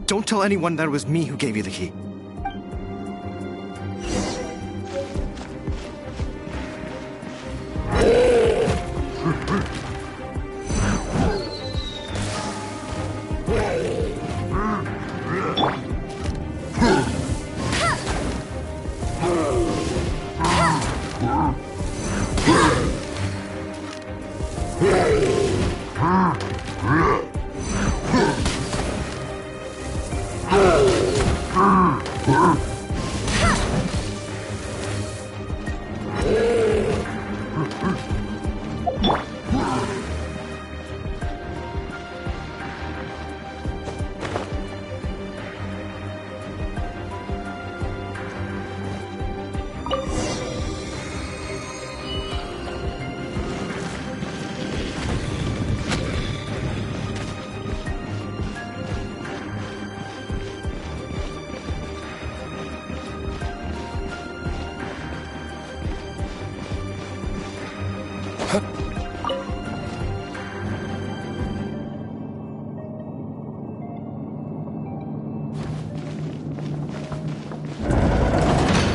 don't tell anyone that it was me who gave you the key.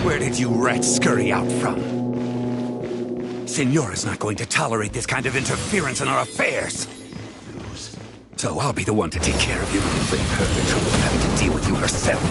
Where did you rats scurry out from? Signora's not going to tolerate this kind of interference in our affairs. So I'll be the one to take care of you and save her the trouble of having to deal with you herself.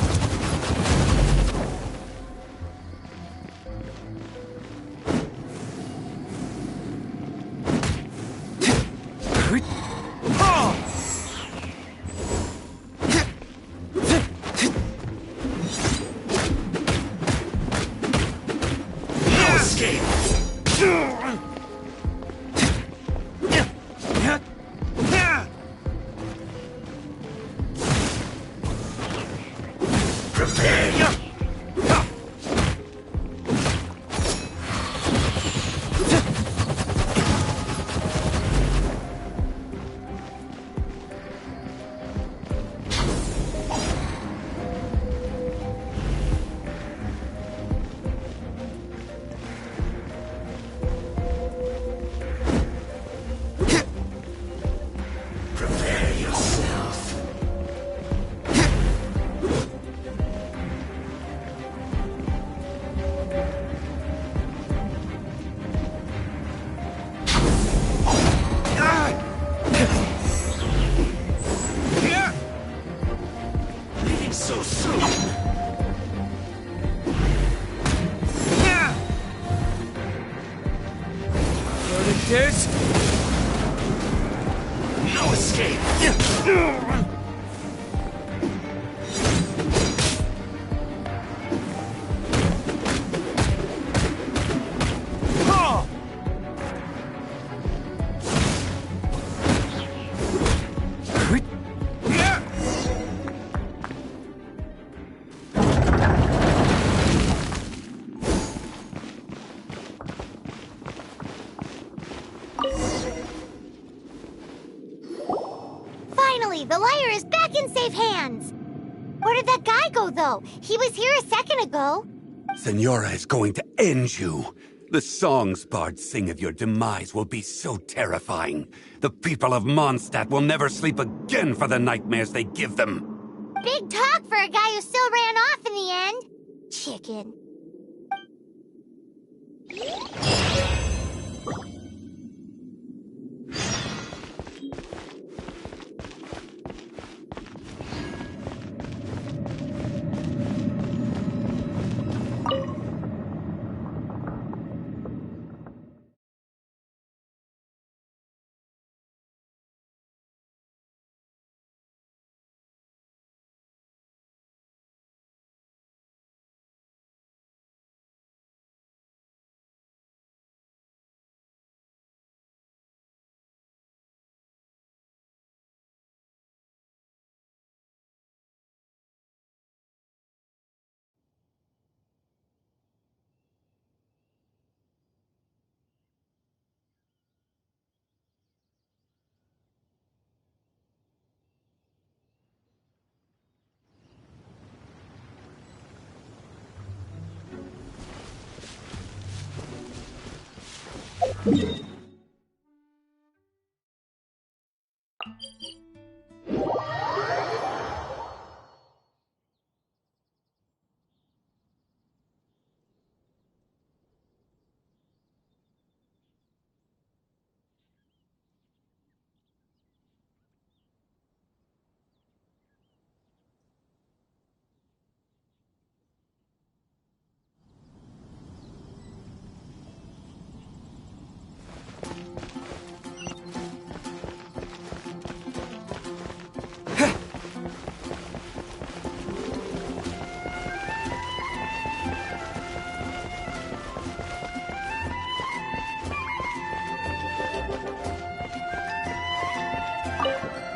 No escape. Finally, the liar is back in safe hands. Where did that guy go, though? He was here a second ago. Signora is going to end you. The songs bards sing of your demise will be so terrifying. The people of Mondstadt will never sleep again for the nightmares they give them. Big talk for a guy who still ran off in the end. Chicken.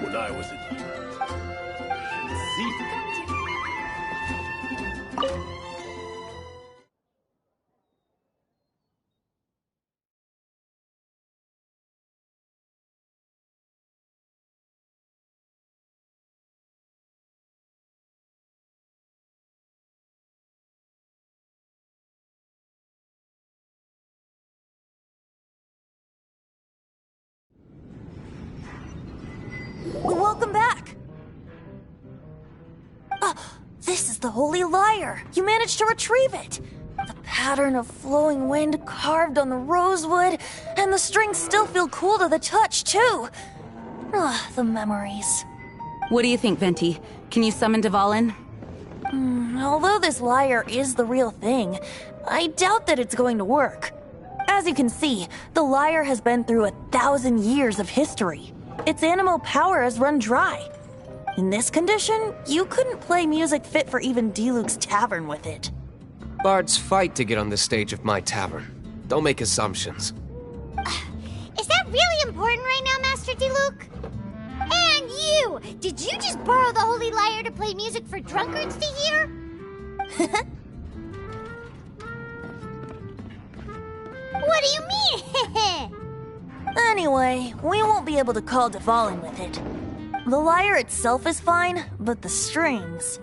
When I was a see. Welcome back! This is the Holy Lyre! You managed to retrieve it! The pattern of flowing wind carved on the rosewood, and the strings still feel cool to the touch, too! The memories. What do you think, Venti? Can you summon Dvalin? Although this lyre is the real thing, I doubt that it's going to work. As you can see, the lyre has been through 1,000 years of history. Its animal power has run dry. In this condition, you couldn't play music fit for even Diluc's tavern with it. Bards fight to get on the stage of my tavern. Don't make assumptions. Is that really important right now, Master Diluc? And you! Did you just borrow the Holy Lyre to play music for drunkards to hear? What do you mean? Anyway, we won't be able to call Dvalin with it. The lyre itself is fine, but the strings...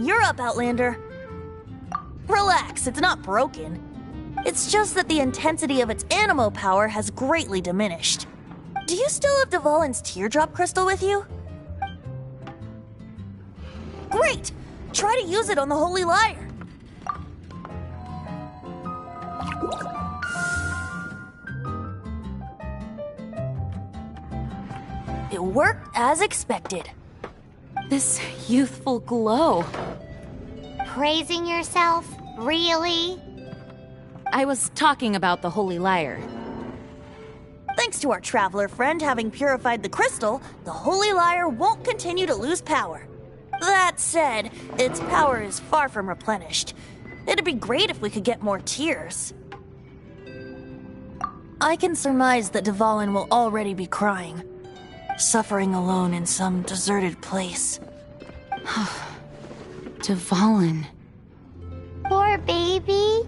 You're up, Outlander. Relax, it's not broken. It's just that the intensity of its animo power has greatly diminished. Do you still have Dvalin's teardrop crystal with you? Great! Try to use it on the Holy Lyre. It worked as expected. This youthful glow. Praising yourself? Really? I was talking about the Holy Lyre. Thanks to our traveler friend having purified the crystal, the Holy Lyre won't continue to lose power. That said, its power is far from replenished. It'd be great if we could get more tears. I can surmise that Dvalin will already be crying, suffering alone in some deserted place. Dvalin. Poor baby.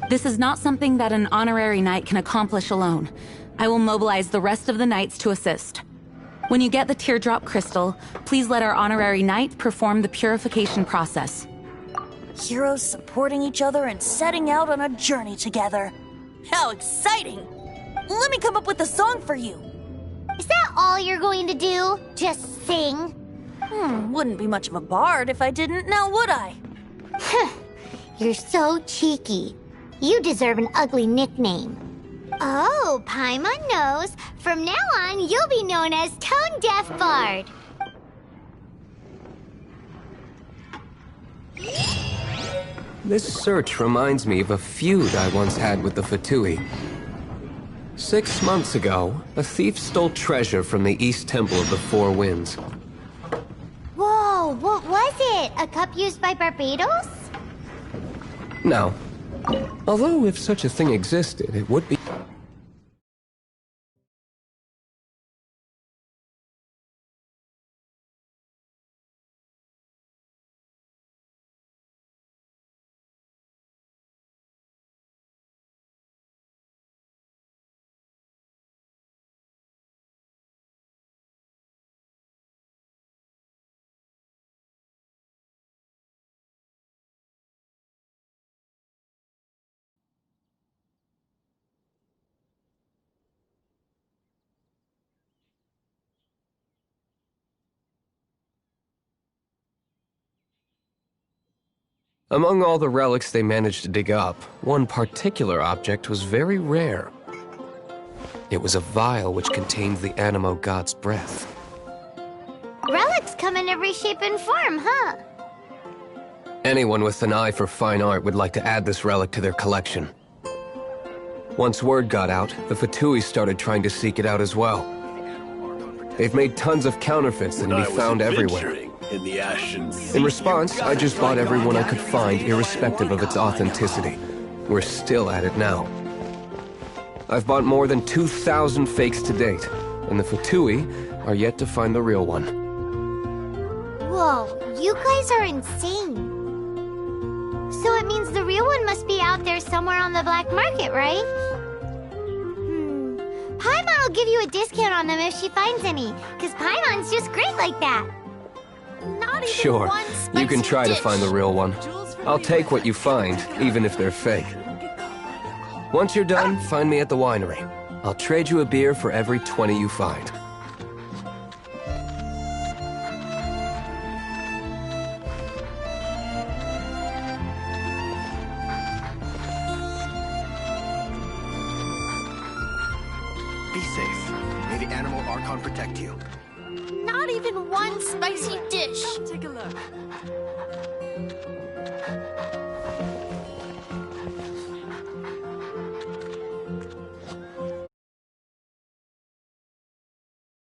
This is not something that an honorary knight can accomplish alone. I will mobilize the rest of the knights to assist. When you get the teardrop crystal, please let our honorary knight perform the purification process. Heroes supporting each other and setting out on a journey together. How exciting! Let me come up with a song for you. Is that all you're going to do? Just sing? Wouldn't be much of a bard if I didn't, now would I? You're so cheeky. You deserve an ugly nickname. Oh, Paimon knows. From now on, you'll be known as Tone Deaf Bard. This search reminds me of a feud I once had with the Fatui. 6 months ago, a thief stole treasure from the East Temple of the Four Winds. Whoa, what was it? A cup used by Barbados? No. Although if such a thing existed, it would be... Among all the relics they managed to dig up, one particular object was very rare. It was a vial which contained the Animo god's breath. Relics come in every shape and form, huh? Anyone with an eye for fine art would like to add this relic to their collection. Once word got out, the Fatui started trying to seek it out as well. They've made tons of counterfeits that can be found everywhere. In response, I just bought everyone I could find, irrespective of its authenticity. We're still at it now. I've bought more than 2,000 fakes to date, and the Fatui are yet to find the real one. Whoa, you guys are insane. So it means the real one must be out there somewhere on the black market, right? Paimon will give you a discount on them if she finds any, because Paimon's just great like that. Sure, you can try to find the real one. I'll take what you find, even if they're fake. Once you're done, find me at the winery. I'll trade you a beer for every 20 you find. Be safe. May the Animal Archon protect you. Not even one spicy dish. Take a look.